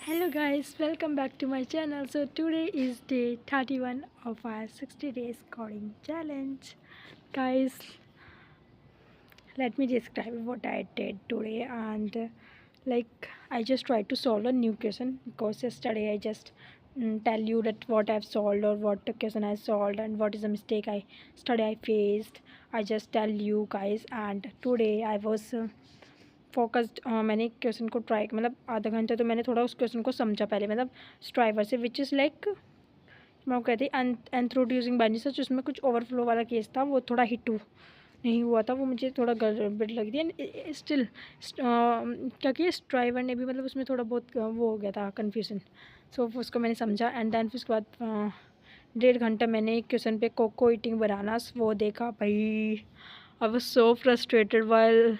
Hello guys, welcome back to my channel. So today is day 31 of our 60 days coding challenge. Guys, let me describe what I did today and like I just tried to solve a new question because yesterday I just tell you that what I've solved or what the question I solved and what is the mistake I faced. I just tell you guys, and today I was focused मैंने question को try मतलब आधा घंटा तो मैंने थोड़ा उस question को समझा पहले, मतलब स्ट्राइवर से, विच इज़ लाइक मैं वो कहती इंट्रोड्यूसिंग बाइनरी सर्च। उसमें कुछ ओवरफ्लो वाला केस था, वो थोड़ा हिट नहीं हुआ था, वो मुझे थोड़ा गड़बड़ लग रही है स्टिल। क्या किया स्ट्राइवर ने भी, मतलब उसमें थोड़ा बहुत वो हो गया था कन्फ्यूजन। सो उसको मैंने समझा एंड देन फिर उसके बाद 1.5 घंटा मैंने एक क्वेश्चन पे कोको ईटिंग बनाना वो देखा। भाई I was so frustrated while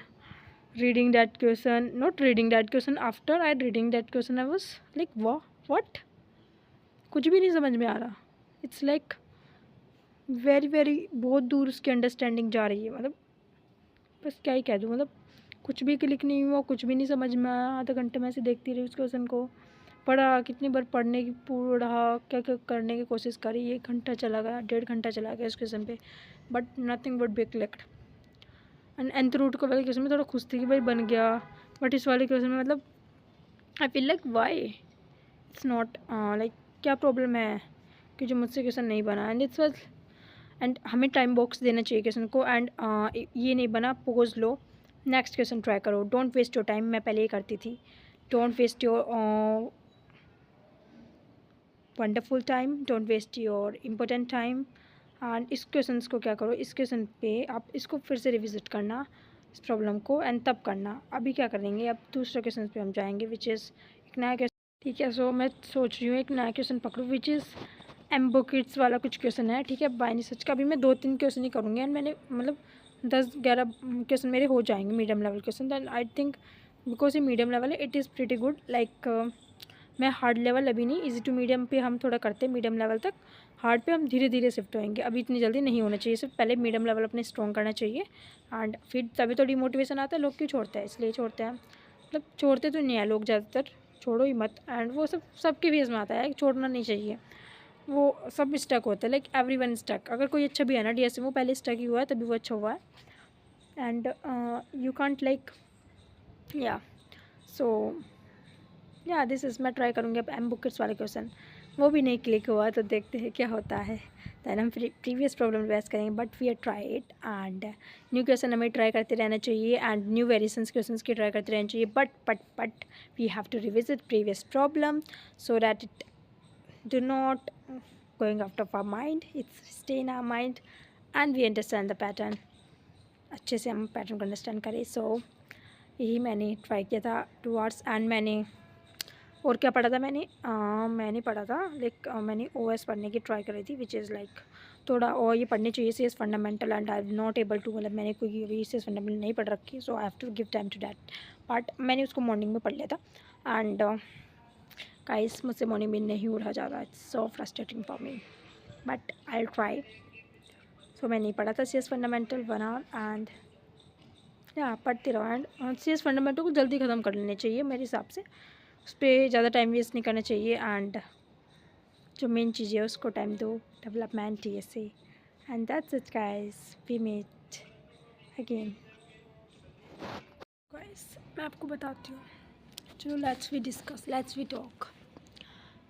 reading that question, not reading that question, after I reading that question I was like what, कुछ भी नहीं समझ में आ रहा। इट्स लाइक वेरी वेरी बहुत दूर उसकी अंडरस्टैंडिंग जा रही है, मतलब बस क्या ही कह दूँ, मतलब कुछ भी क्लिक नहीं हुआ, कुछ भी नहीं समझ में आया। आधा घंटे में ऐसे देखती रही उस क्वेश्चन को, पढ़ा कितनी बार, पढ़ने की पढ़ा क्या क्या करने की कोशिश करी, 1 घंटा चला गया, 1.5 घंटा चला गया इस क्वेश्चन पे, but nothing would be clicked. And nth root को वाले क्वेश्चन में थोड़ा खुश थी कि भाई बन गया, बट इस वाले क्वेश्चन में मतलब I feel like why it's not like क्या प्रॉब्लम है कि जो मुझसे क्वेश्चन नहीं बना। एंड इट्स वाज एंड हमें टाइम बॉक्स देना चाहिए क्वेश्चन को, एंड ये नहीं बना पोज लो नेक्स्ट क्वेश्चन ट्राई करो, डोंट वेस्ट योर टाइम। मैं पहले ही करती थी, don't waste your wonderful time, don't waste your important time. And इस क्वेश्चन को क्या करो, इस क्वेश्चन पे आप इसको फिर से रिविजिट करना इस प्रॉब्लम को, एंड तब करना। अभी क्या करेंगे, अब दूसरे क्वेश्चन पे हम जाएंगे विच इज़ एक नया क्वेश्चन। ठीक है, सो मैं सोच रही हूँ एक नया क्वेश्चन पकड़ूँ विच इज़ एम्बोकिड्स वाला कुछ क्वेश्चन है। ठीक है, बाइनरी सर्च का अभी मैं 2-3 क्वेश्चन ही करूँगी, एंड मैंने मतलब 10-11 क्वेश्चन मेरे हो जाएंगे medium level question. Then I think because ये मीडियम लेवल है, it is pretty good. Like मैं हार्ड लेवल अभी नहीं, इजी टू मीडियम पे हम थोड़ा करते हैं, मीडियम लेवल तक। हार्ड पे हम धीरे धीरे शिफ्ट होएंगे, अभी इतनी जल्दी नहीं होना चाहिए, सिर्फ पहले मीडियम लेवल अपने स्ट्रॉन्ग करना चाहिए, एंड फिर तभी तो डिमोटिवेशन आता है। लोग क्यों छोड़ते हैं, इसलिए छोड़ते हैं, मतलब छोड़ते तो नहीं है लोग ज़्यादातर, छोड़ो ही मत। एंड वो सब सबके फेस में आता है, छोड़ना नहीं चाहिए, वो सब स्टक होता है, लाइक एवरी वन स्टक। अगर कोई अच्छा भी है ना DSM, वो पहले स्टक ही हुआ है तभी वो अच्छा हुआ है, एंड यू कांट लाइक या सो या दिस इज़ मैं ट्राई करूँगी अब एम बुकेट्स वाले क्वेश्चन। वो भी नहीं क्लिक हुआ तो देखते हैं क्या होता है, दैन हम प्रीवियस प्रॉब्लम रिवाइज करेंगे, but we are try it. And new question हमें ट्राई करते रहना चाहिए, एंड न्यू वेरिएशंस क्वेश्चंस की ट्राई करते रहना चाहिए, but we have to revisit previous problem so that it do not going out of our mind, it's stay in our mind and we understand the pattern, अच्छे से हम pattern को understand करें। सो यही मैंने ट्राई किया था टूवर्ड्स। एंड मैंने और क्या पढ़ा था, मैंने पढ़ा था लाइक मैंने OS पढ़ने की ट्राई करी थी, विच इज़ लाइक थोड़ा और ये पढ़नी चाहिए CS fundamental, and I am not able to, मतलब मैंने कोई अभी CS फंडामेंटल नहीं पढ़ रखी, so I have to give time to that part. मैंने उसको मॉर्निंग में पढ़ लिया था, एंड गाइस मुझसे मॉर्निंग में नहीं उठा जाता, it's so frustrating for me, but I will try. So मैं नहीं पढ़ा था CS फंडामेंटल बना, एंड या पढ़ते रहो, एंड CS फंडामेंटल को जल्दी ख़त्म कर लेने चाहिए मेरे हिसाब से, उस पर ज़्यादा टाइम वेस्ट नहीं करना चाहिए, एंड जो मेन चीज़ है उसको टाइम दो, development TSA, and that's it guys, we meet again. Guys मैं आपको बताती हूँ, चलो let's we discuss, let's we talk.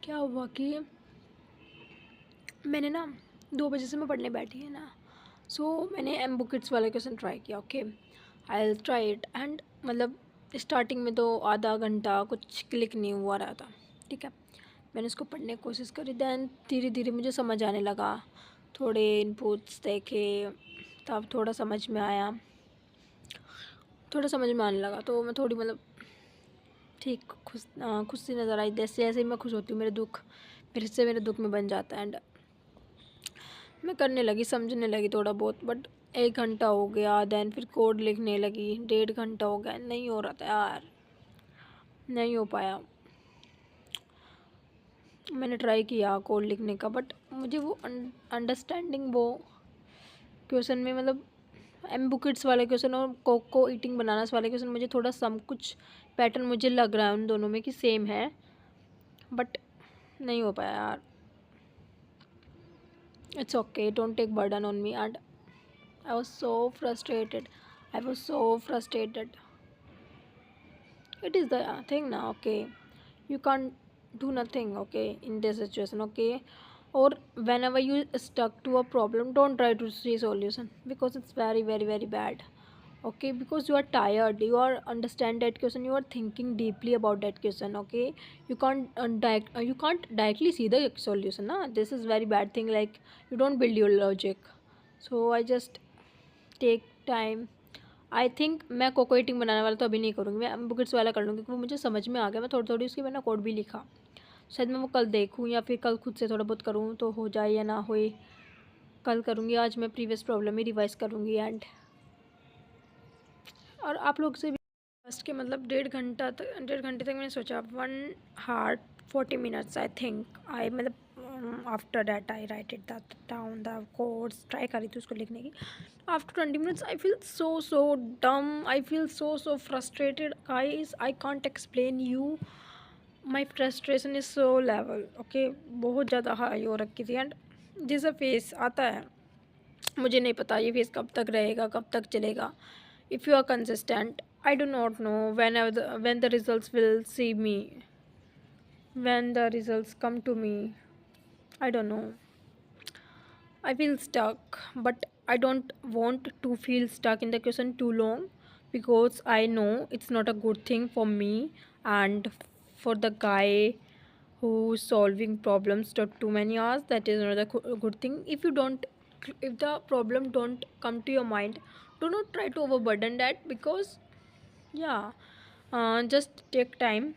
क्या हुआ कि मैंने ना 2 बजे से मैं पढ़ने बैठी है ना, सो मैंने एम बुकेट्स वाला क्वेश्चन ट्राई किया। Okay, I will try it, and मतलब स्टार्टिंग में तो आधा घंटा कुछ क्लिक नहीं हुआ रहा था। ठीक है, मैंने उसको पढ़ने की कोशिश करी, दैन धीरे धीरे मुझे समझ आने लगा, थोड़े इनपुट्स देखे, तब थोड़ा समझ में आया, थोड़ा समझ में आने लगा, तो मैं थोड़ी मतलब ठीक खुश सी नज़र आई। जैसे जैसे ही मैं खुश होती हूँ, फिर से मेरे दुख में बन जाता है, एंड मैं करने लगी, समझने लगी थोड़ा बहुत, बट 1 घंटा हो गया, दैन फिर कोड लिखने लगी, 1.5 घंटा हो गया, नहीं हो रहा था यार, नहीं हो पाया। मैंने ट्राई किया कोड लिखने का, बट मुझे वो अंडरस्टैंडिंग वो क्वेश्चन में, मतलब एम बुकेट्स वाले क्वेश्चन और कोको ईटिंग बनानास वाले क्वेश्चन, मुझे थोड़ा सम कुछ पैटर्न मुझे लग रहा है उन दोनों में कि सेम है, बट नहीं हो पाया यार. It's okay, don't take burden on me. And I was so frustrated. I was so frustrated. It is the thing now, okay? You can't do nothing, okay, in this situation, okay? Or whenever you stuck to a problem, don't try to see solution because it's very, very, very bad. Okay, because you are tired, you are understand that question, you are thinking deeply about that question, okay? You can't directly see the solution, na? This is very bad thing, like you don't build your logic. So I just take time. I think मैं कोको ईटिंग बनाने वाला तो अभी नहीं करूँगी, मैं बुकिट्स वाला कर लूँगी क्योंकि वो मुझे समझ में आ गया. मैं थोड़ी थोड़ी उसकी मैंने कोड भी लिखा. शायद मैं वो कल देखूँ या फिर कल खुद से थोड़ा बहुत करूँ तो हो जाए या ना होए. कल करूँगी. आज मैं प्रीवियस प्रॉब्लम ही रिवाइज करूँगी. एंड और आप लोग से भी फर्स्ट के मतलब 1.5 घंटे तक मैंने सोचा. 1 hour 40 minutes आई थिंक. आई मतलब after that I right it that down the codes. Try करी थी उसको लिखने की. After 20 minutes I feel so dumb. I feel so frustrated, guys. I can't explain you. My frustration is so level, okay? बहुत ज़्यादा high हो रखी थी. एंड जैसा फेस आता है मुझे नहीं पता ये फेस कब तक रहेगा, कब तक चलेगा. If you are consistent, I do not know when the results will see me, when the results come to me. I don't know. I feel stuck, but I don't want to feel stuck in the question too long because I know it's not a good thing for me and for the guy who's solving problems not too many hours. That is another good thing. If the problem don't come to your mind, do not try to overburden that because yeah, just take time.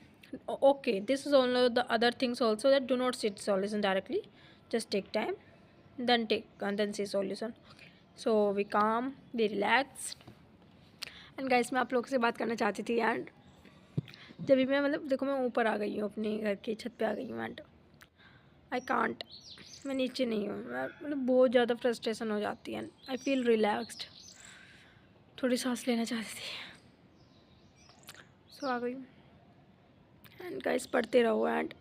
Okay, this is one of the other things also, that do not sit solution directly. Just take time, then say solution. So we calm, we relax. And guys मैं आप लोगों से बात करना चाहती थी. And जब भी मैं मतलब देखो मैं ऊपर आ गई हूँ, अपने घर की छत पे आ गई हूँ. एंड आई कांट, मैं नीचे नहीं हूँ. मतलब बहुत ज़्यादा फ्रस्ट्रेशन हो जाती है. I feel relaxed. थोड़ी सांस लेना चाहती थी. सो आ गई. एंड गाइस पढ़ते रहो. And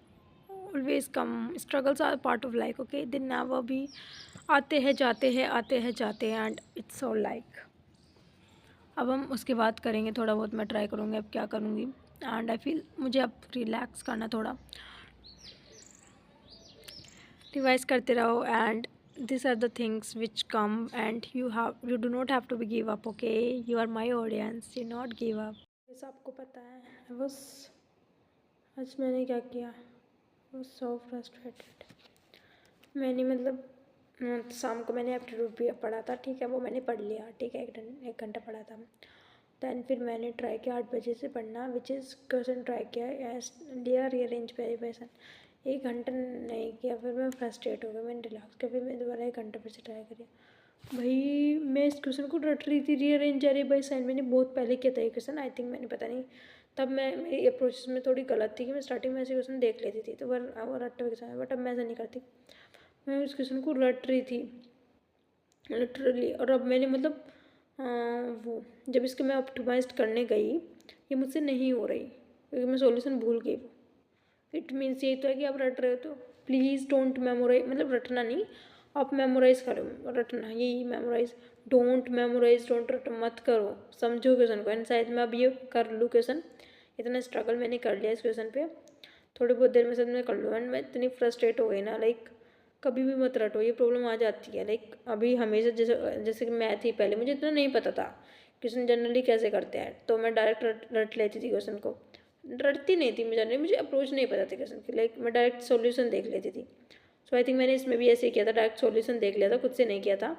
always come. Struggles are part of life, okay? They never be. आते हैं जाते हैं, आते हैं जाते हैं. And it's all like. अब हम उसके बाद करेंगे थोड़ा बहुत. मैं ट्राई करूँगी अब क्या करूँगी. एंड आई फील मुझे अब रिलैक्स करना, थोड़ा रिवाइज करते रहो. And this are the things which come. And you do not have to be give up, okay? You are my audience, you not give up. जैसा आपको पता है बस आज मैंने क्या किया. वो सो फ्रस्ट्रेटेड. मैंने मतलब शाम को मैंने एप्टीट्यूड भी पढ़ा था, ठीक है? वो मैंने पढ़ लिया, ठीक है? 1 घंटा पढ़ा था. दैन फिर मैंने ट्राई किया 8 बजे से पढ़ना, विच इज़ क्वेश्चन ट्राई किया लिया रीअरेंज वेरिएशन. 1 घंटा नहीं किया, फिर मैं फ्रस्ट्रेट हो गया. मैंने रिलैक्स किया, फिर मैं दोबारा 1 घंटा फिर से ट्राई करिए. भाई मैं इस क्वेश्चन को रट रही थी. रीअरेंज वेरिएशन मैंने बहुत पहले किया था ये क्वेश्चन. आई थिंक मैंने पता नहीं तब मैं मेरी अप्रोच में थोड़ी गलत थी कि मैं स्टार्टिंग में ऐसे क्वेश्चन देख लेती थी तो वो रट्टे हुए क्वेश्चन. बट अब मैं ऐसा नहीं करती. मैं उस क्वेश्चन को रट रही थी लिटरली. और अब मैंने मतलब वो जब इसके मैं ऑप्टिमाइज करने गई ये मुझसे नहीं हो रही क्योंकि मैं सॉल्यूशन भूल गई. वो इट मीन्स यही तो है कि आप रट रहे हो तो प्लीज़ डोंट मेमोराइज. मतलब रटना नहीं, आप मेमोराइज करो. रटना यही मेमोराइज. डोंट मेमोराइज, डोंट रट मत करो. समझो क्वेश्चन को. एंड शायद मैं अब ये कर लूँ क्वेश्चन. इतना स्ट्रगल मैंने कर लिया इस क्वेश्चन पे. थोड़ी बहुत देर में शायद मैं कर लूँ. एंड मैं इतनी फ्रस्ट्रेट हो गई ना, लाइक कभी भी मत रटो. ये प्रॉब्लम आ जाती है. लाइक अभी हमेशा जैसे कि मैं थी पहले, मुझे इतना नहीं पता था क्वेश्चन जनरली कैसे करते हैं, तो मैं डायरेक्ट रट लेती थी क्वेश्चन को. रटती नहीं थी मैं जनरली, मुझे अप्रोच नहीं पता था क्वेश्चन की. लाइक मैं डायरेक्ट सॉल्यूशन देख लेती थी. सो आई थिंक मैंने इसमें भी ऐसे किया था, डायरेक्ट सॉल्यूशन देख लिया था, खुद से नहीं किया था.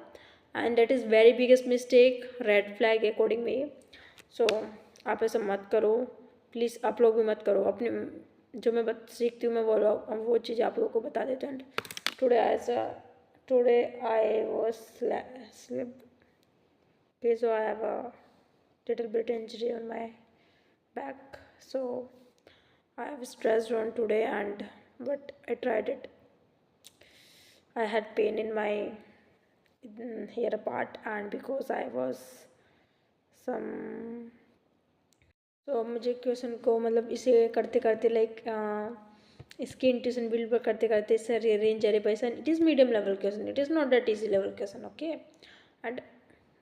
And that is very biggest mistake, red flag according में. सो आप ऐसा मत करो प्लीज़. आप लोग भी मत करो. अपने जो मैं सीखती हूँ मैं वो चीज़ आप लोगों को बता देता हूँ. Today I was sleep. Okay, so I have a little bit injury on my back, so I have stressed on today. And but I tried it. I had pain in my here part, and because I was some. तो मुझे question को मतलब इसे करते करते like इसकी intuition build करते करते सर ये रेंज अरे भाई sir it is medium level question, it is not that easy level question, okay. And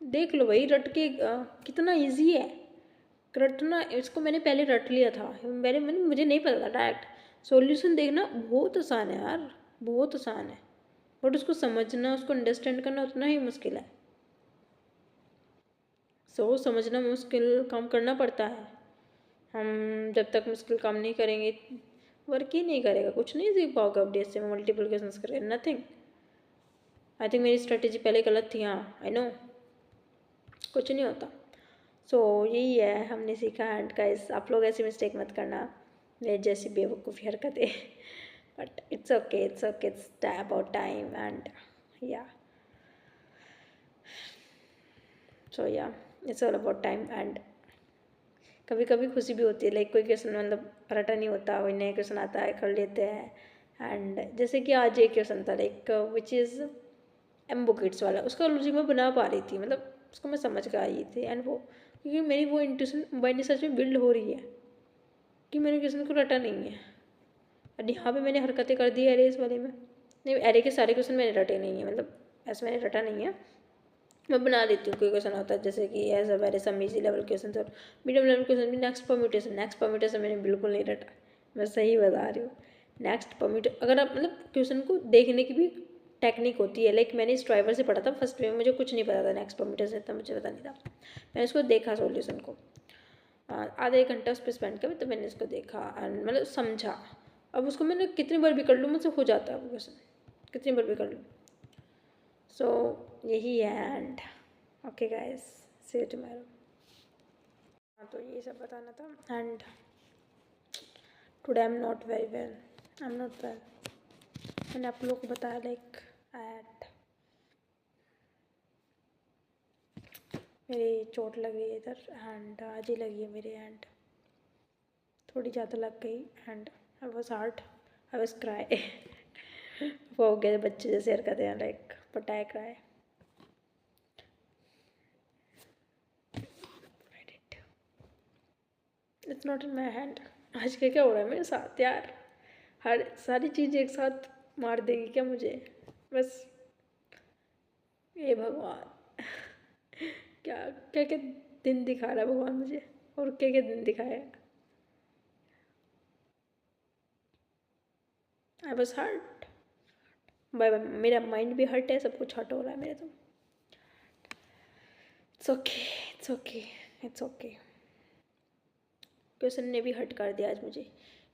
देख लो भाई रट के कितना इजी है रटना। इसको मैंने पहले रट लिया था, मैंने मुझे नहीं पता था, डायरेक्ट सॉल्यूशन देखना बहुत आसान है यार, बहुत आसान है, बट उसको समझना उसको अंडरस्टैंड करना उतना ही मुश्किल है। समझना मुश्किल काम करना पड़ता है। हम जब तक मुश्किल काम नहीं करेंगे वर्क ही नहीं करेगा, कुछ नहीं सीख पाओगे आप डीएसए में मल्टीपल क्वेश्चंस करके, नथिंग। आई थिंक मेरी स्ट्रेटेजी पहले गलत थी, हाँ आई नो, कुछ नहीं होता। यही है हमने सीखा। एंड गाइस आप लोग ऐसी मिस्टेक मत करना मेरे जैसी बेवकूफ़ी हरकतें but it's okay, it's about time and या it's all about time. And कभी कभी खुशी भी होती है, लाइक कोई क्वेश्चन मतलब रटा नहीं होता, कोई नया क्वेश्चन आता है कर लेते हैं। एंड जैसे कि आज एक क्वेश्चन था लाइक विच इज़ एम्बो किड्स वाला, उसका लॉजिक मैं बना पा रही थी, मतलब उसको मैं समझ कर आई थी। एंड वो क्योंकि मेरी वो इंट्यूशन बाइंड सच में बिल्ड हो रही है कि मैंने क्वेश्चन को रटा नहीं है। और यहाँ पे मैंने हरकतें कर दी एरे इस वाले में, नहीं एरे के सारे क्वेश्चन मैंने रटे नहीं है, मतलब ऐसा मैंने रटा नहीं है, मैं बना देती हूँ। कोई क्वेश्चन होता है जैसे कि as a very some easy level question और मीडियम लेवल क्वेश्चन भी नेक्स्ट परम्यूटेशन मैंने बिल्कुल नहीं रटा, मैं सही बता रही हूँ। नेक्स्ट परम्यूटेशन अगर आप मतलब क्वेश्चन को देखने की भी टेक्निक होती है, लाइक मैंने स्ट्राइवर से पढ़ा था फर्स्ट में, मुझे कुछ नहीं पता था नेक्स्ट परम्यूटेशन, इतना मुझे पता नहीं था। मैंने उसको देखा सोल्यूशन को, आधा एक घंटा उस पर स्पेंड किया, तो मैंने उसको देखा एंड मतलब समझा। अब उसको मैंने कितनी बार भी कर लूँ मुझसे हो जाता है वो क्वेश्चन, कितनी बार भी कर लूँ। यही है। And okay guys, see you tomorrow. हाँ तो ये सब बताना था। And today I am not very well, I am not well. मैंने आप लोगों को बताया लाइक एट मेरी चोट लग गई इधर एंड आज ही लगी है मेरे, एंड थोड़ी ज़्यादा लग गई and I was heart, I was cry वो हो गए बच्चे जैसे हरकतें हैं लाइक पटाए cry. It's not in my hand. आज के क्या हो रहा है मेरे साथ यार, हर सारी चीज़ एक साथ मार देगी क्या मुझे, बस ये भगवान क्या क्या क्या दिन दिखा रहा है भगवान मुझे, और क्या क्या दिन दिखाया। आई वॉज हर्ट बाय, मेरा माइंड भी हर्ट है, सब कुछ हर्ट हो रहा है मेरे तो। It's okay, it's okay, it's okay. Question ने भी हर्ट कर दिया आज मुझे।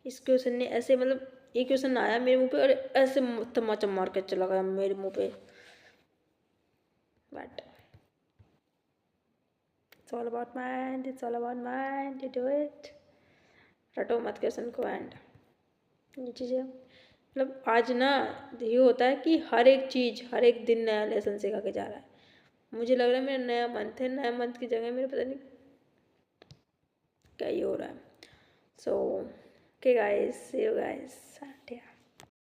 इस क्वेश्चन ने ऐसे मतलब एक क्वेश्चन आया मेरे मुंह पे और ऐसे तमाचा मार कर चला गया मेरे मुंह पे, but it's all about mind, it's all about mind, you do it. रटो मत क्वेश्चन को। एंड ये चीज़ें मतलब आज ना ये होता है कि हर एक चीज़ हर एक दिन नया लेसन सिखा के जा रहा है। मुझे लग रहा है मेरा नया मंथ है, नया मंथ की जगह मेरे पता नहीं क्या ये हो रहा है। So okay guys, see you guys.